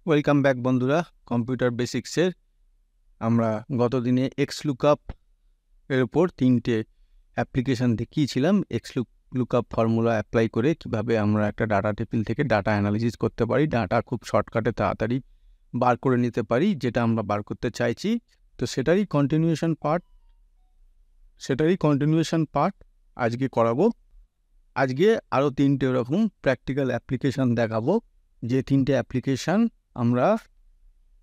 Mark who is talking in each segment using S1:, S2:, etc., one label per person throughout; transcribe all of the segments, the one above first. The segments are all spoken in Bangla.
S1: ওয়েলকাম ব্যাক বন্ধুরা। কম্পিউটার বেসিক্সের আমরা গত দিনে এক্স লুকআপ এর উপর 3টে অ্যাপ্লিকেশান দেখিয়েছিলাম। এক্স লুকআপ ফর্মুলা অ্যাপ্লাই করে কিভাবে আমরা একটা ডাটা টেবিল থেকে ডাটা অ্যানালিসিস করতে পারি, ডাটা খুব শর্টকাটে তাড়াতাড়ি বার করে নিতে পারি, যেটা আমরা বার করতে চাইছি। তো সেটারই কন্টিনিউয়েশন পার্ট আজকে করাবো। আজকে আরও 3টে এরকম প্র্যাকটিক্যাল অ্যাপ্লিকেশান দেখাবো, যে 3টে অ্যাপ্লিকেশান আমরা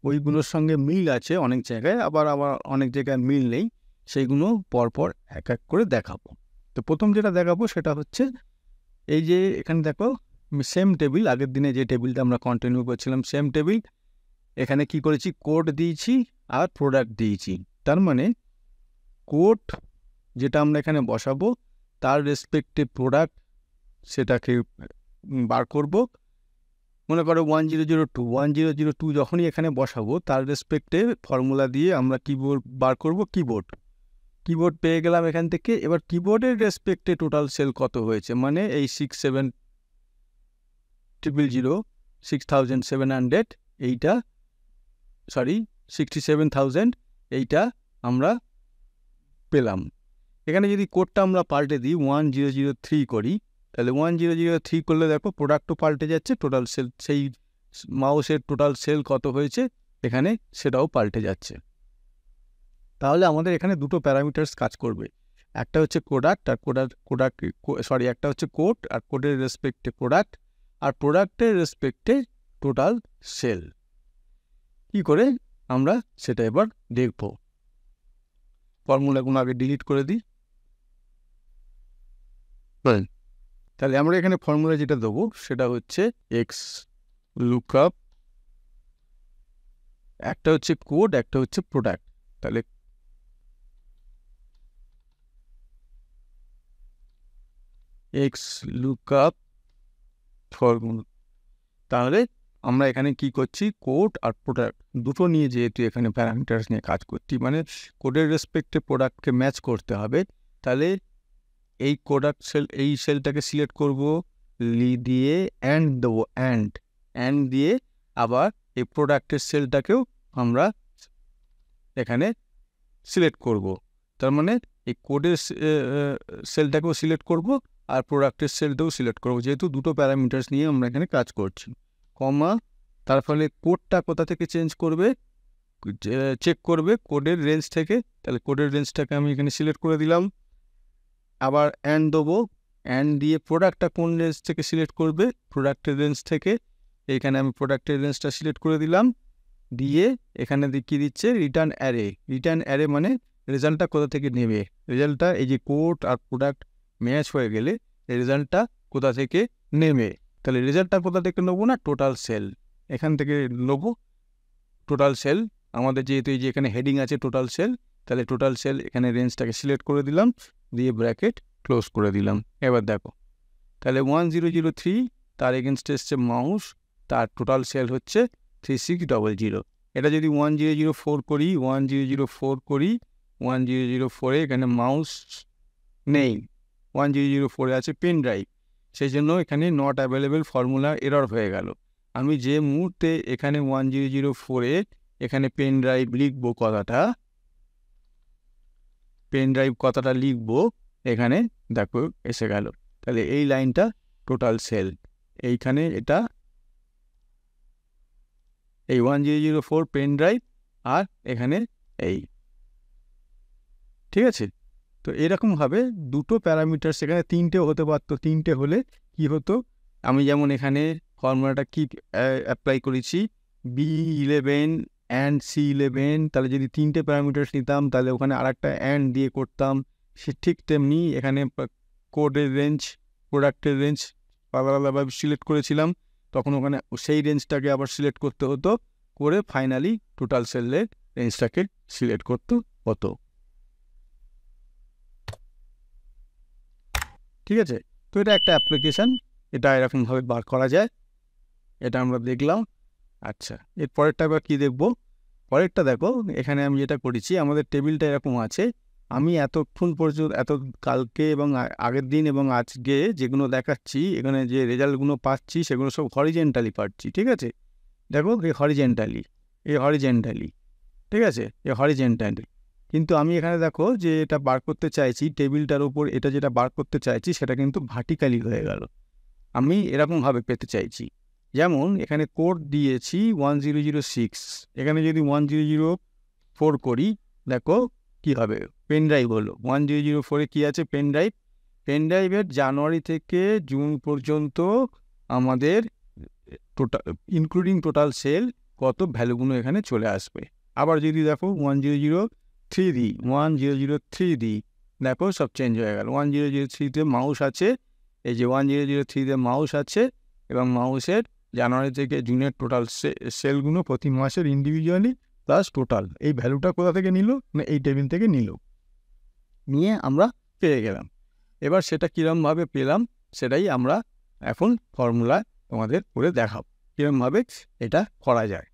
S1: ওইগুলোর সঙ্গে মিল আছে অনেক জায়গায়, আবার অনেক জায়গায় মিল নেই, সেইগুলো পরপর এক এক করে দেখাবো। তো প্রথম যেটা দেখাবো সেটা হচ্ছে এই যে এখানে দেখো সেম টেবিল, আগের দিনে যে টেবিলটা আমরা কন্টিনিউ করছিলাম সেম টেবিল। এখানে কি করেছি, কোড দিয়েছি আর প্রোডাক্ট দিয়েছি। তার মানে কোড যেটা আমরা এখানে বসাবো তার রেসপেক্টে প্রোডাক্ট সেটাকে বার করব। মনে করো 1002 যখনই এখানে বসাবো তার রেসপেক্টে ফর্মুলা দিয়ে আমরা কিবোর্ড বার করব। কিবোর্ড পেয়ে গেলাম এখান থেকে। এবার কিবোর্ডের রেসপেক্টে টোটাল সেল কত হয়েছে, মানে এই 6700 এইটা, সরি 67,000 এইটা আমরা পেলাম। এখানে যদি কোডটা আমরা পাল্টে দিই 1003 করি, তাহলে 1003 করলে দেখো প্রোডাক্টও পাল্টে যাচ্ছে, টোটাল সেল, সেই মাউসের টোটাল সেল কত হয়েছে এখানে সেটাও পাল্টে যাচ্ছে। তাহলে আমাদের এখানে দুটো প্যারামিটার্স কাজ করবে, একটা হচ্ছে প্রোডাক্ট আর একটা হচ্ছে কোড আর কোডের রেসপেক্টে প্রোডাক্ট, আর প্রোডাক্টের রেসপেক্টে টোটাল সেল। কি করে আমরা সেটা এবার দেখব। ফর্মুলাগুলো আগে ডিলিট করে দিই। তাহলে আমরা এখানে ফর্মুলা যেটা দেবো সেটা হচ্ছে এক্স লুকআপ, একটা হচ্ছে কোড, একটা হচ্ছে প্রোডাক্ট। তাহলে এক্স লুকআপ ফর্মুলা, তাহলে আমরা এখানে কি করছি, কোড আর প্রোডাক্ট দুটো নিয়ে, যেহেতু এখানে প্যারামিটার্স নিয়ে কাজ করছি, মানে কোডের রেসপেক্টে প্রোডাক্টকে ম্যাচ করতে হবে। তাহলে এই এই সেলটাকে সিলেক্ট করব, দিয়ে অ্যান্ড দেবো, অ্যান্ড দিয়ে আবার এই প্রোডাক্টের সেলটাকেও আমরা এখানে সিলেক্ট করব। তার মানে এই কোডের সেলটাকেও সিলেক্ট করব আর প্রোডাক্টের সেলটাও সিলেক্ট করব, যেহেতু দুটো প্যারামিটার্স নিয়ে আমরা এখানে কাজ করছি। কমা, তার ফলে কোডটা কোথা থেকে চেক করবে কোডের রেঞ্জ থেকে। তাহলে কোডের রেঞ্জটাকে আমি এখানে সিলেক্ট করে দিলাম। আবার অ্যান্ড দেবো, অ্যান্ড দিয়ে প্রোডাক্টটা কোন রেঞ্জ থেকে সিলেক্ট করবে, প্রোডাক্টের রেঞ্জ থেকে। এখানে আমি প্রোডাক্টের রেঞ্জটা সিলেক্ট করে দিলাম। দিয়ে এখানে কি দিচ্ছে, রিটার্ন অ্যারে, মানে রেজাল্টটা কোথা থেকে নেবে। রেজাল্টটা এই যে কোড আর প্রোডাক্ট ম্যাচ হয়ে গেলে রেজাল্টটা কোথা থেকে নেবে। তাহলে রেজাল্টটা কোথা থেকে নেবো না, টোটাল সেল, এখান থেকে নেবো টোটাল সেল। আমাদের যেহেতু এই যে এখানে হেডিং আছে টোটাল সেল, তাহলে টোটাল সেল এখানে রেঞ্জটাকে সিলেক্ট করে দিলাম, দিয়ে ব্র্যাকেট ক্লোজ করে দিলাম। এবার দেখো, তাহলে 1003 তার এগেনস্টে এসছে মাউস, তার টোটাল সেল হচ্ছে 3600। এটা যদি 1004 করি, 1004 এখানে মাউস নেই, 1004 আছে পেন ড্রাইভ, সেই জন্য এখানে নট অ্যাভেলেবেল ফর্মুলা এরর হয়ে গেল। আমি যে মুহূর্তে এখানে 1004 এখানে পেন ড্রাইভ কথাটা লিখবো, এখানে দেখো এসে গেল। তাহলে এই লাইনটা টোটাল সেল, এইখানে এটা এই 1004 পেন ড্রাইভ, আর এখানে এই, ঠিক আছে। তো এরকমভাবে দুটো প্যারামিটার, সেখানে 3টেও হতে পারতো। 3টে হলে কি হতো, আমি যেমন এখানে ফর্মুলাটা কি অ্যাপ্লাই করেছি, B11 অ্যান্ড C11, তাহলে যদি 3টে প্যারামিটার্স নিতাম তাহলে ওখানে আর একটা অ্যান্ড দিয়ে করতাম। সে ঠিক তেমনি এখানে কোডের রেঞ্জ, প্রোডাক্টের রেঞ্জ আলাদাভাবে সিলেক্ট করেছিলাম, তখন ওখানে সেই রেঞ্জটাকে আবার সিলেক্ট করতে হতো, করে ফাইনালি টোটাল সেলের রেঞ্জটাকে সিলেক্ট করতে হতো। ঠিক আছে, তো এটা একটা অ্যাপ্লিকেশান, এটা এরকমভাবে বার করা যায়, এটা আমরা দেখলাম। আচ্ছা, এর পরেরটা এবার কী দেখব। পরেরটা দেখো, এখানে আমি যেটা করেছি, আমাদের টেবিলটা এরকম আছে। আমি এতক্ষণ পর্যন্ত কালকে এবং আগের দিন এবং আজকে যেগুলো দেখাচ্ছি, এখানে যে রেজাল্টগুলো পাচ্ছি সেগুলো সব হরিজেন্টালি পাচ্ছি, ঠিক আছে। দেখো এ হরিজেন্টালি, ঠিক আছে, এ হরিজেন্টালি। কিন্তু আমি এখানে দেখো যে এটা বার করতে চাইছি, টেবিলটার উপর এটা যেটা বার করতে চাইছি সেটা কিন্তু ভার্টিক্যালি হয়ে গেল। আমি এরকমভাবে পেতে চাইছি, যেমন এখানে কোড দিয়েছি 1006, এখানে যদি 1004 করি, দেখো কি হবে, পেন ড্রাইভ হলো। 1004-এ কী আছে, পেন ড্রাইভের জানুয়ারি থেকে জুন পর্যন্ত আমাদের টোটাল ইনক্লুডিং টোটাল সেল কত ভ্যালুগুলো এখানে চলে আসবে। আবার যদি দেখো 1003 দিই, দেখো সব চেঞ্জ হয়ে গেল। 1003-তে মাউস আছে, এই যে 1003-তে মাউস আছে, এবং মাউসের জানুয়ারি থেকে জুনের টোটাল সেলগুলো প্রতি মাসের ইন্ডিভিজুয়ালি প্লাস টোটাল, এই ভ্যালুটা কোথা থেকে নিল না এই টেবিল থেকে নিয়ে আমরা পেয়ে গেলাম। এবার সেটা কীরমভাবে পেলাম সেটাই আমরা এখন ফর্মুলা তোমাদের করে দেখাবো কীরমভাবে এটা করা যায়।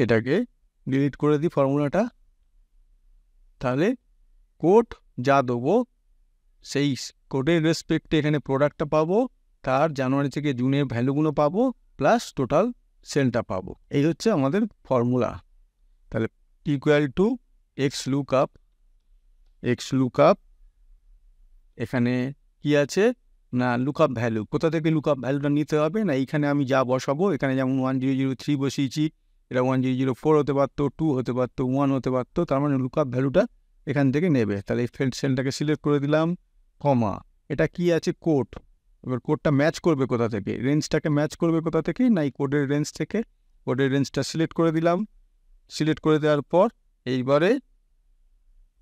S1: এটাকে ডিলিট করে দিই ফর্মুলাটা, তাহলে কোড যা দেবো সেই কোডের রেসপেক্টে এখানে প্রোডাক্টটা পাবো, তার জানুয়ারি থেকে জুনের ভ্যালুগুলো পাবো, প্লাস টোটাল সেলটা পাবো। এই হচ্ছে আমাদের ফর্মুলা। তাহলে ইকুয়াল টু এক্স লুকআপ, এখানে কি আছে না লুকআপ ভ্যালু। কোথা থেকে লুকআপ ভ্যালুটা নিতে হবে না এইখানে আমি যা বসাবো, এখানে যেমন 1003 বসিয়েছি, এটা 1004 হতে পারতো, 2 হতে পারতো, 1 হতে পারতো, তার মানে লুকআপ ভ্যালুটা এখান থেকে নেবে। তাহলে এই সেলটাকে সিলেক্ট করে দিলাম, কমা, এটা কি আছে কোড। এবার কোডটা ম্যাচ করবে কোথা থেকে, রেঞ্জটাকে ম্যাচ করবে কোথা থেকে না এই কোডের রেঞ্জ থেকে। কোডের রেঞ্জটা সিলেক্ট করে দিলাম, সিলেক্ট করে দেওয়ার পর এইবারে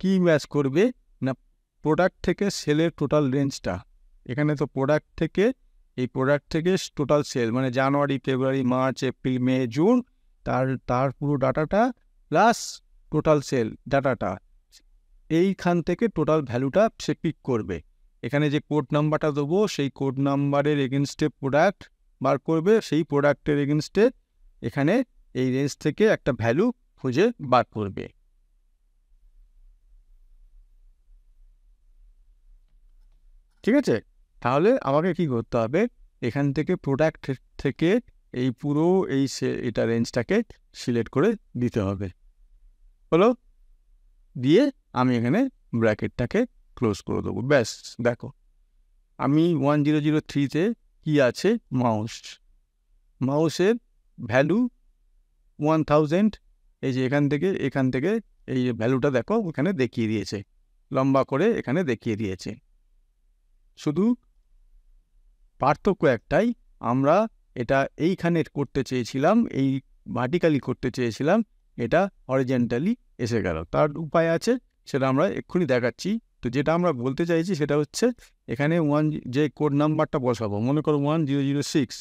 S1: কি ম্যাচ করবে না প্রোডাক্ট থেকে সেলের টোটাল রেঞ্জটা। এখানে তো প্রোডাক্ট থেকে টোটাল সেল মানে জানুয়ারি, February, March, April, May, June, তার পুরো ডাটাটা প্লাস টোটাল সেল ডাটাটা, এইখান থেকে টোটাল ভ্যালুটা সে পিক করবে। এখানে যে কোড নাম্বারটা দেবো সেই কোড নাম্বারের এগেনস্টে প্রোডাক্ট বার করবে, সেই প্রোডাক্টের এগেনস্টে এখানে এই রেঞ্জ থেকে একটা ভ্যালু খুঁজে বার করবে। ঠিক আছে, তাহলে আমাকে কি করতে হবে, এখান থেকে প্রোডাক্ট থেকে এই পুরো এটা রেঞ্জটাকে সিলেক্ট করে দিতে হবে। হলো, দিয়ে আমি এখানে ব্র্যাকেটটাকে ক্লোজ করে দেবো। ব্যাস, দেখো আমি 1003-তে কি আছে, মাউসের ভ্যালু 1000, এই যে এখান থেকে এই ভ্যালুটা দেখো এখানে দেখিয়ে দিয়েছে, লম্বা করে এখানে দেখিয়ে দিয়েছে। শুধু পার্থক্য একটাই, আমরা এটা এইখানে করতে চেয়েছিলাম, এই ভার্টিক্যালি করতে চেয়েছিলাম, এটা হরিজেন্টালি এসে গেল। তার উপায় আছে, সেটা আমরা এক্ষুনি দেখাচ্ছি। তো যেটা আমরা বলতে চাইছি সেটা হচ্ছে এখানে যে কোড নাম্বারটা বসাবো, মনে করো 1006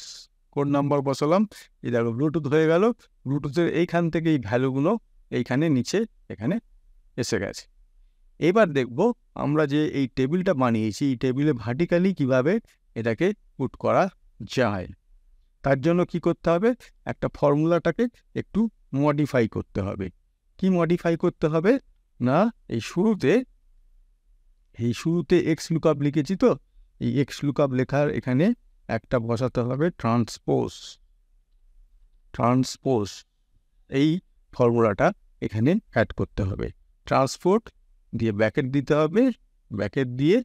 S1: কোড নাম্বার বসালাম, এই দেখো ব্লুটুথ হয়ে গেল, ব্লুটুথের এইখান থেকে এই ভ্যালুগুলো এইখানে নিচে এখানে এসে গেছে। এবার দেখব আমরা যে এই টেবিলটা বানিয়েছি, এই টেবিলে ভার্টিক্যালি কিভাবে এটাকে পুট করা যায়। তার জন্য কি করতে হবে, একটা ফর্মুলাটাকে একটু মডিফাই করতে হবে। কি মডিফাই করতে হবে না, এই শুরুতে এক্স লুকআপ লিখেছি, তো এই এক্স লুকআপ লেখার এখানে একটা বসাতে হবে ট্রান্সপোজ, এই ফর্মুলাটা এখানে অ্যাড করতে হবে। ট্রান্সপোর্ট দিয়ে ব্র্যাকেট দিতে হবে, ব্র্যাকেট দিয়ে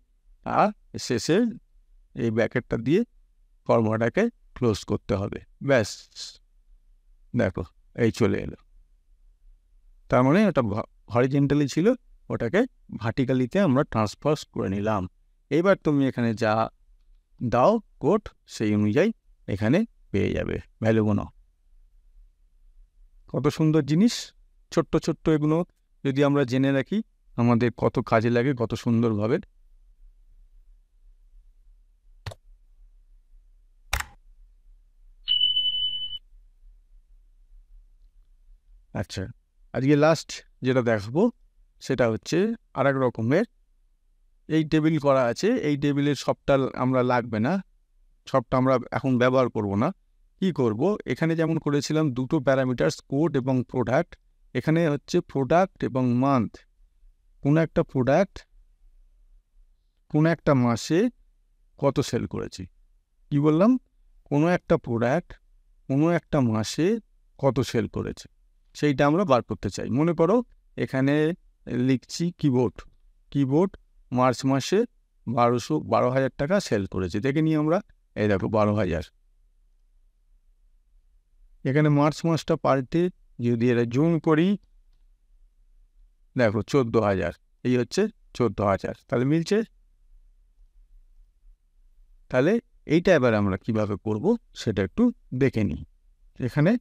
S1: আর শেষে এই ব্র্যাকেটটা দিয়ে ফর্মুলাটাকে ক্লোজ করতে হবে। ব্যাস, দেখো এই চলে এলো। তার মানে ওটা হরিজেন্টালি ছিল, ওটাকে ভার্টিক্যালিতে আমরা ট্রান্সফার করে নিলাম। এবার তুমি এখানে যা দাও কোড, সেই অনুযায়ী এখানে পেয়ে যাবে ভ্যালুগুলো। কত সুন্দর জিনিস, ছোট্ট এগুলো যদি আমরা জেনে রাখি আমাদের কত কাজে লাগে, কত সুন্দরভাবে। আচ্ছা, আজকে লাস্ট যেটা দেখাবো সেটা হচ্ছে আর এক রকমের। এই টেবিল করা আছে, এই টেবিলের সবটা আমরা লাগবে না, সবটা আমরা এখন ব্যবহার করব না। কি করব, এখানে যেমন করেছিলাম দুটো প্যারামিটার কোড এবং প্রোডাক্ট, এখানে হচ্ছে প্রোডাক্ট এবং মান্থ। কোনো একটা প্রোডাক্ট কোনো একটা মাসে কত সেল করেছি, কি বললাম, কোনো একটা প্রোডাক্ট কোনো একটা মাসে কত সেল করেছে সেইটা আমরা বার করতে চাই। মনে করো এখানে লিখছি কিবোর্ড মার্চ মাসে 12,000 টাকা সেল করেছে, দেখে নিই আমরা। এই দেখো 12,000। এখানে মার্চ মাসটা পাল্টে যদি এটা জুন করি, দেখো 14,000, এই হচ্ছে 14,000, তাহলে মিলছে। তাহলে এইটা এবার আমরা কিভাবে করব সেটা একটু দেখে নিই। এখানে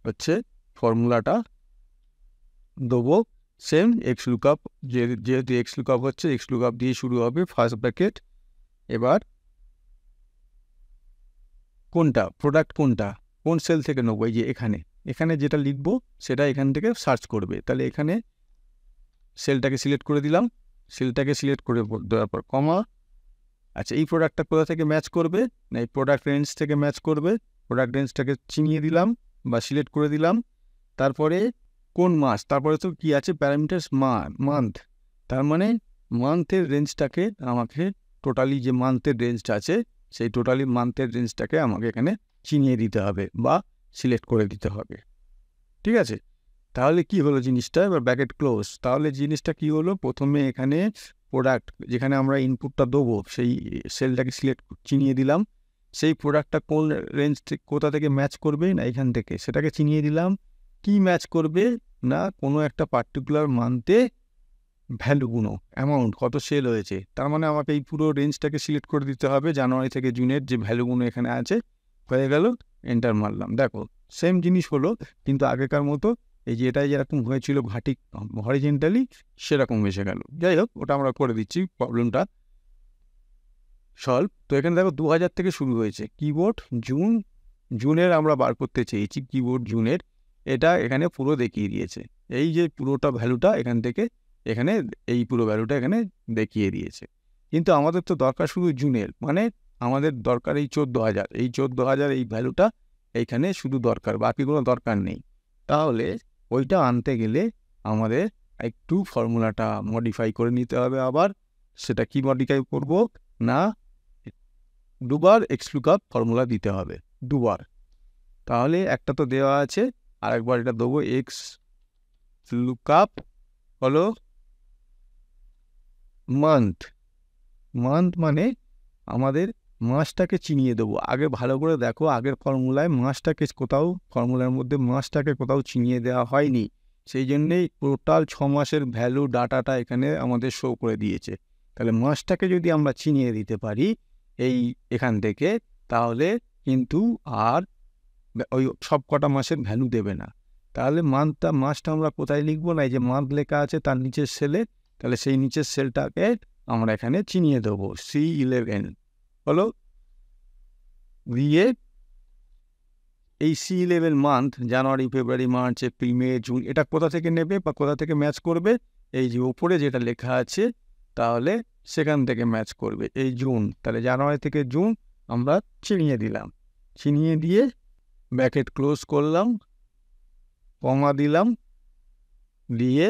S1: হচ্ছে ফর্মুলাটা দেবো সেম এক্স লুকআপ, যেহেতু এক্স লুকআপ হচ্ছে এক্স লুকআপ দিয়ে শুরু হবে ফার্স্ট ব্র্যাকেট। এবার কোনটা প্রোডাক্ট কোন সেল থেকে নেবো, এই যে এখানে যেটা লিখবো সেটা এখান থেকে সার্চ করবে। তাহলে এখানে সেলটাকে সিলেক্ট করে দিলাম, সেলটাকে সিলেক্ট করে দেওয়ার পর কমা। আচ্ছা, এই প্রোডাক্টটা কোথা থেকে ম্যাচ করবে না এই প্রোডাক্ট রেঞ্জ থেকে ম্যাচ করবে। প্রোডাক্ট রেঞ্জটাকে চিনিয়ে দিলাম বা সিলেক্ট করে দিলাম। তারপরে কোন মাস, তারপরে তো কি আছে প্যারামিটার্স মান্থ, তার মানে মান্থের রেঞ্জটাকে আমাকে টোটালি যে মান্থের রেঞ্জটা আছে সেই টোটালি মান্থের রেঞ্জটাকে আমাকে এখানে চিনিয়ে দিতে হবে বা সিলেক্ট করে দিতে হবে। ঠিক আছে, তাহলে কি হলো জিনিসটা, এবার ব্র্যাকেট ক্লোজ। তাহলে জিনিসটা কি হলো, প্রথমে এখানে প্রোডাক্ট যেখানে আমরা ইনপুটটা দেবো সেই সেলটাকে চিনিয়ে দিলাম। সেই প্রোডাক্টটা কোন রেঞ্জ কোথা থেকে ম্যাচ করবে না এখান থেকে সেটাকে চিনিয়ে দিলাম। কি ম্যাচ করবে না কোনো একটা পার্টিকুলার মান্থে ভ্যালুগুলো অ্যামাউন্ট কত সেল হয়েছে, তার মানে আমাকে এই পুরো রেঞ্জটাকে সিলেক্ট করে দিতে হবে। জানুয়ারি থেকে জুনের যে ভ্যালুগুলো এখানে আছে হয়ে গেল, এন্টার মারলাম। দেখো সেম জিনিস হলো, কিন্তু আগেকার মতো এই যে এটাই যেরকম হয়েছিল হরিজেন্টালি সেরকম এসে গেল। যাই হোক, ওটা আমরা করে দিচ্ছি প্রবলেমটা সলভ। তো এখানে দেখো 2000 থেকে শুরু হয়েছে, কিবোর্ড জুনের আমরা বার করতে চেয়েছি, কিবোর্ড জুনের, এটা এখানে পুরো দেখিয়ে দিয়েছে। এই যে পুরোটা ভ্যালুটা এখান থেকে এখানে এই পুরো ভ্যালুটা এখানে দেখিয়ে দিয়েছে। কিন্তু আমাদের তো দরকার শুধু জুনের, মানে আমাদের দরকার এই 14,000, এই 14,000 এই ভ্যালুটা এইখানে শুধু দরকার, বাকিগুলো দরকার নেই। তাহলে ওইটা আনতে গেলে আমাদের একটু ফর্মুলাটা মডিফাই করে নিতে হবে। আবার সেটা কি মডিফাই করব না, দুবার এক্স লুকআপ ফর্মুলা দিতে হবে, দুবার। তাহলে একটা তো দেওয়া আছে, আরেকবার এটা দেবো এক্স লুকআপ হলো মান্থ মানে আমাদের মাসটাকে চিনিয়ে দেবো। আগে ভালো করে দেখো, আগের ফর্মুলায় মাসটাকে ফর্মুলার মধ্যে মাসটাকে কোথাও চিনিয়ে দেওয়া হয়নি, সেই জন্যেই টোটাল 6 মাসের ভ্যালু ডাটাটা এখানে আমাদের শো করে দিয়েছে। তাহলে মাসটাকে যদি আমরা চিনিয়ে দিতে পারি এখান থেকে, তাহলে কিন্তু আর ওই সব কটা মাসের ভ্যালু দেবে না। তাহলে মাসটা আমরা কোথায় লিখবো না, এই যে মান্থ লেখা আছে তার নিচের সেলে, তাহলে সেই নিচের সেলটাকে আমরা এখানে চিনিয়ে দেবো C11 হলো। দিয়ে এই C11 month January February March April May June, এটা কোথা থেকে নেবে বা কোথা থেকে ম্যাচ করবে, এই যে উপরে যেটা লেখা আছে তাহলে সেখান থেকে ম্যাচ করবে এই জুন। তাহলে জানুয়ারি থেকে জুন আমরা চিনিয়ে দিলাম, চিনিয়ে দিয়ে ব্র্যাকেট ক্লোজ করলাম, কমা দিলাম, দিয়ে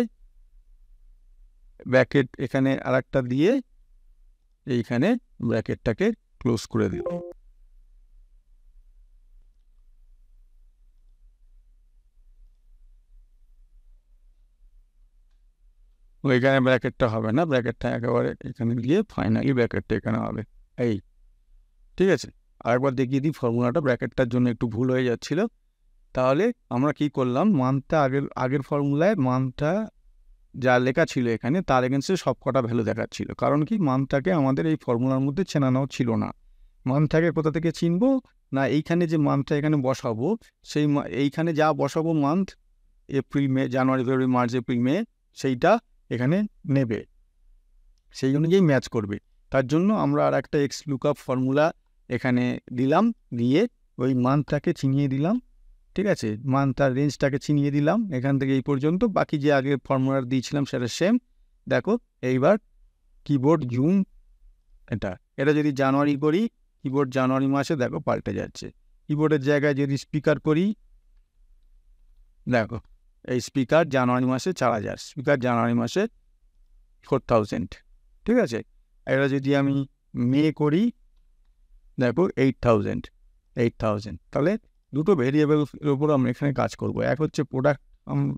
S1: ব্র্যাকেট এখানে আরেকটা দিয়ে এইখানে ব্র্যাকেটটাকে ক্লোজ করে দিলাম। ওইখানে ব্র্যাকেটটা হবে না, ব্র্যাকেটটা একেবারে এখানে গিয়ে ফাইনালি ব্র্যাকেটটা এখানে হবে। এই ঠিক আছে, আরেকবার দেখিয়ে দিই ফর্মুলাটা, ব্র্যাকেটটার জন্য একটু ভুল হয়ে যাচ্ছিল। তাহলে আমরা কি করলাম, মান্থটা আগের ফর্মুলায় মান্থটা যা লেখা ছিল এখানে তার এগেন্সে সব কটা ভ্যালু দেখাচ্ছিল, কারণ কি মান্থটাকে আমাদের এই ফর্মুলার মধ্যে চেনানো ছিল না। মান্থটাকে কোথা থেকে চিনবো না, এইখানে যে মান্থটা এখানে বসাবো সেই এইখানে যা বসাবো মান্থ এপ্রিল মে জানুয়ারি ফেব্রুয়ারি মার্চ এপ্রিল মে সেইটা এখানে নেবে, সেই অনুযায়ী ম্যাচ করবে। তার জন্য আমরা আর একটা এক্স লুকআপ ফর্মুলা এখানে দিলাম, দিয়ে ওই মান্থটাকে চিনিয়ে দিলাম। ঠিক আছে, মান্থ আর রেঞ্জটাকে চিনিয়ে দিলাম এখান থেকে এই পর্যন্ত, বাকি যে আগে ফর্মুলা দিয়েছিলাম সেটা সেম। দেখো এইবার কিবোর্ড জুন, এটা যদি জানুয়ারি করি, কিবোর্ড জানুয়ারি মাসে দেখো পাল্টে যাচ্ছে। কিবোর্ডের জায়গায় যদি স্পিকার করি, দেখো এই স্পিকার জানুয়ারি মাসে 4,000, স্পিকার জানুয়ারি মাসে 4,000। ঠিক আছে, এটা যদি আমি মে করি, দেখো 8,000, 8000। তাহলে দুটো ভেরিয়েবলের উপর আমরা এখানে কাজ করব। এক হচ্ছে প্রোডাক্ট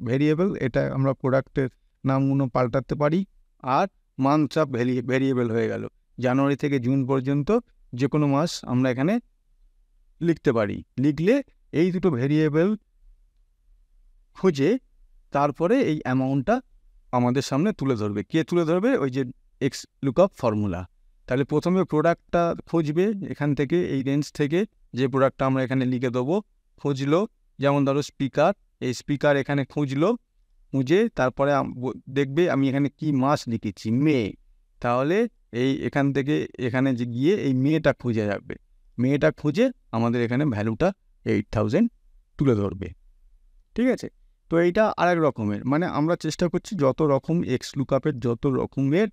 S1: ভেরিয়েবল, এটা আমরা প্রোডাক্টের নামগুলো পাল্টাতে পারি। আর মান্থ অফ ভেরিয়েবল হয়ে গেল, জানুয়ারি থেকে জুন পর্যন্ত যে কোনো মাস আমরা এখানে লিখতে পারি। লিখলে এই দুটো ভেরিয়েবল খুঁজে তারপরে এই অ্যামাউন্টটা আমাদের সামনে তুলে ধরবে। কে তুলে ধরবে? ওই যে এক্স লুকআপ ফর্মুলা। তাহলে প্রথমে প্রোডাক্টটা খুঁজবে এখান থেকে, এই রেঞ্জ থেকে যে প্রোডাক্টটা আমরা এখানে লিখে দেবো। খুঁজলো, যেমন ধরো স্পিকার, এই স্পিকার এখানে খুঁজলো, খুঁজে তারপরে দেখবে আমি এখানে কি মাস লিখেছি, মে। তাহলে এখান থেকে এখানে যে গিয়ে এই মেটা খুঁজে যাবে, মেটা খুঁজে আমাদের এখানে ভ্যালুটা 8000 তুলে ধরবে। ঠিক আছে? তো এইটা আরেক রকমের, মানে আমরা চেষ্টা করছি যত রকম এক্স লুকআপের যত রকমের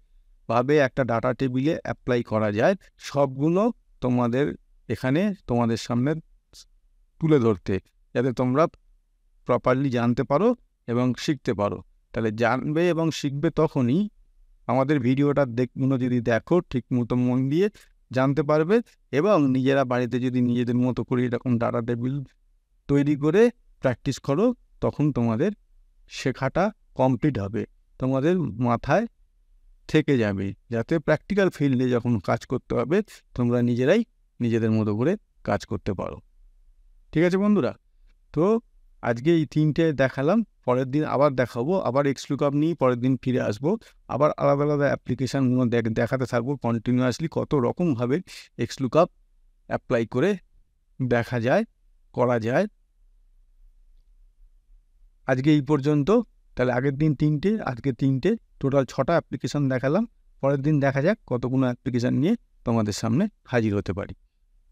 S1: ভাবে একটা ডাটা টেবিলে অ্যাপ্লাই করা যায় সবগুলো তোমাদের এখানে তোমাদের সামনে তুলে ধরতে, যাতে তোমরা প্রপারলি জানতে পারো এবং শিখতে পারো। তাহলে জানবে এবং শিখবে তখনই আমাদের ভিডিওটা যদি দেখো ঠিক মতো মন দিয়ে জানতে পারবে, এবং নিজেরা বাড়িতে যদি নিজেদের মতো করে এরকম ডাটা টেবিল তৈরি করে প্র্যাকটিস করো, তখন তোমাদের শেখাটা কমপ্লিট হবে, তোমাদের মাথায় থেকে যাবে, যাতে প্র্যাকটিক্যাল ফিল্ডে যখন কাজ করতে হবে তোমরা নিজেরাই নিজেদের মতো করে কাজ করতে পারো। ঠিক আছে বন্ধুরা? তো আজকে এই 3টে দেখালাম, পরের দিন আবার দেখাবো, আবার এক্স লুকআপ নিয়ে পরের দিন ফিরে আসবো, আবার আলাদা আলাদা অ্যাপ্লিকেশানগুলো দেখাতে থাকবো কন্টিনিউয়াসলি, কত রকমভাবে এক্স লুকআপ অ্যাপ্লাই করে দেখা যায়, করা যায়। আজকে এই পর্যন্ত। তাহলে আগের দিন 3টে, আজকে 3টে, টোটাল 6টা অ্যাপ্লিকেশান দেখালাম। পরের দিন দেখা যাক কতগুলো অ্যাপ্লিকেশান নিয়ে তোমাদের সামনে হাজির হতে পারি।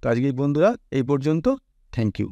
S1: তো আজকে বন্ধুরা এই পর্যন্ত, থ্যাংক ইউ।